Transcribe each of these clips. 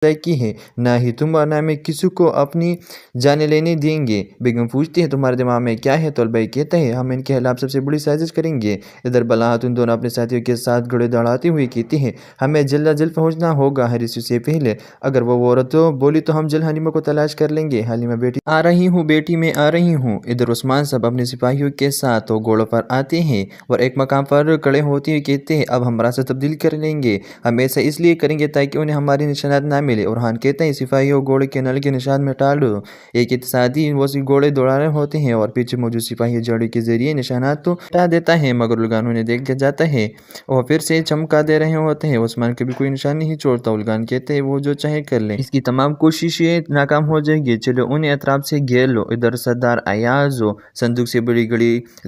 की है, ना ही तुम और ना मैं किसी को अपनी जाने लेने देंगे। बेगम पूछती है तुम्हारे दिमाग में क्या है? तलबई कहता है हम इनके खिलाफ सबसे बड़ी साजिश करेंगे। इधर बला खातून दोनों अपने साथियों के साथ घोड़े दौड़ाती हुई कहती है हमें जल्द पहुंचना होगा हरीसू से पहले। अगर वो औरत बोली तो हम जल्द हलीमा को तलाश कर लेंगे। हलीमा बेटी आ रही हूँ, बेटी मैं आ रही हूँ। इधर उस्मान सब अपने सिपाहियों के साथ तो घोड़ों पर आते हैं और एक मकाम पर खड़े होते हुए कहते हैं अब हम रास्ता तब्दील कर लेंगे। हम ऐसा इसलिए करेंगे ताकि उन्हें हमारी निशानात ना मिले। और हान कहते हैं सिपाहियों घोड़े के नल के निशान में टाल दो। एक इत्तेसादी वो घोड़े दौड़ा रहे होते हैं और पीछे मौजूद सिपाही जड़ी के जरिए निशानात तो हटा देता है, मगर उलगान उन्हें देख जाता है और फिर से चमका दे रहे होते हैं। उस्मान कभी कोई निशान नहीं छोड़ता। उलगान कहते हैं वो जो चाहे कर ले, इसकी तमाम कोशिशें नाकाम हो जाएगी, चलो उन्हें अतराफ से घेर लो। इधर सरदार अयाजो संदूक से बड़ी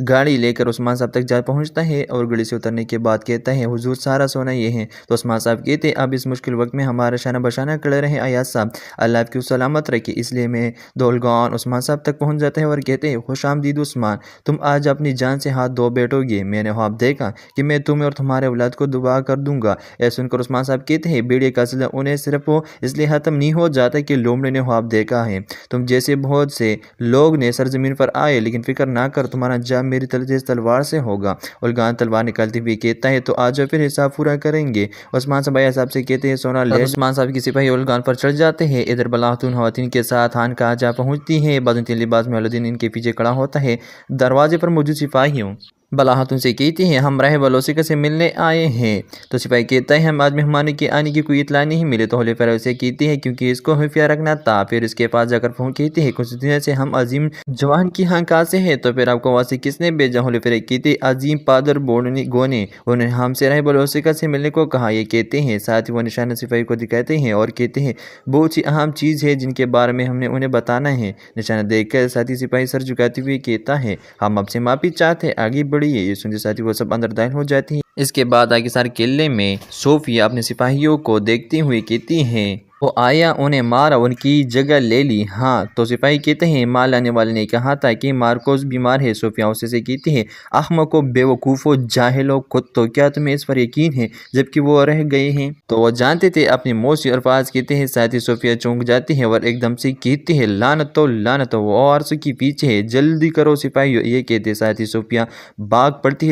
गाड़ी लेकर उस्मान साहब तक जा पहुंचता है और गाड़ी से उतरने के बाद कहता है हुजूर सारा सोना ये है। तो उस्मान साहब कहते हैं अब इस मुश्किल वक्त में हमारा शाना बशाना खड़े रहे अयाज साहब, अल्लाह आपकी सलामत रखे। इसलिए मैं दौलगान उस्मान साहब तक पहुंच जाते हैं और कहते हैं खुश आमदीद उस्मान, तुम आज अपनी जान से हाथ धो बैठोगे। मैंने ख्वाब देखा कि मैं तुम्हें और तुम्हारे औलाद को दुआ कर दूंगा। ऐसा सुनकर उस्मान साहब कहते हैं बेड़े का सिलसिला उन्हें सिर्फ इसलिए खत्म नहीं हो जाता कि लोमड़े ने ख्वाब देखा है। तुम जैसे बहुत से लोग ने सरजमीन पर आए, लेकिन फिक्र ना कर तुम्हारा अंजाम मेरी तेज तलवार से होगा। उलगान तलवार निकालते हुए कहता है तो आज फिर हिसाब पूरा करेंगे। उस्मान साहब साहब से कहते हैं सोना ले। उस्मान साहब की सिपाही उलगान पर चढ़ जाते हैं। इधर बलातून खवातीन के साथ खान का जा पहुंचती है। बाजुतीन लिबास में अलुद्दीन इनके पीछे खड़ा होता है। दरवाजे पर मौजूद सिपाहियों बलाहत उनसे कहती हैं हम राह बलोसिका से मिलने आए हैं। तो सिपाही कहता है हम आज मेहमानों के आने की कोई इतला नहीं मिले। तो होले फिर उसे कहती है क्योंकि इसको खुफिया रखना था। फिर इसके पास जाकर फोन कहती है कुछ दिन से हम अजीम जवान की हाँ से है, तो फिर आपको वहाँ से किसने भेजा? होले फिर कहते अजीम पादर बोर्डनी गोने, उन्हें हमसे राह बलोसिका से मिलने को कहा। ये कहते हैं साथ ही वो निशाना सिपाही को दिखाते हैं और कहते हैं बहुत सी अहम चीज़ है जिनके बारे में हमने उन्हें बताना है। निशाना देखकर साथी सिपाही सर झुकाते हुए कहता है हम आपसे माफ़ी चाहते हैं, आगे बढ़िए। ये सुनते साथी वो सब अंदर दाखिल हो जाती हैं। इसके बाद आगे सारे किले में सोफिया अपने सिपाहियों को देखते हुए कहती हैं वो आया उन्हें मारा उनकी जगह ले ली। हाँ, तो सिपाही कहते हैं माल लाने वाले ने कहा था कि मार्कोस बीमार है। सोफिया उसे से कहती है अहमको बेवकूफ़ो जाहिलो कुत्तो, क्या तुम्हें इस पर यकीन है जबकि वो रह गए हैं? तो वो जानते थे अपनी मौसी और फाज कहते हैं। साथ ही सोफिया चौंक जाती है और एकदम से कहती है लानत वो अर्श की पीछे है, जल्दी करो सिपाही। ये कहते साथ ही सोफिया भाग पड़ती है।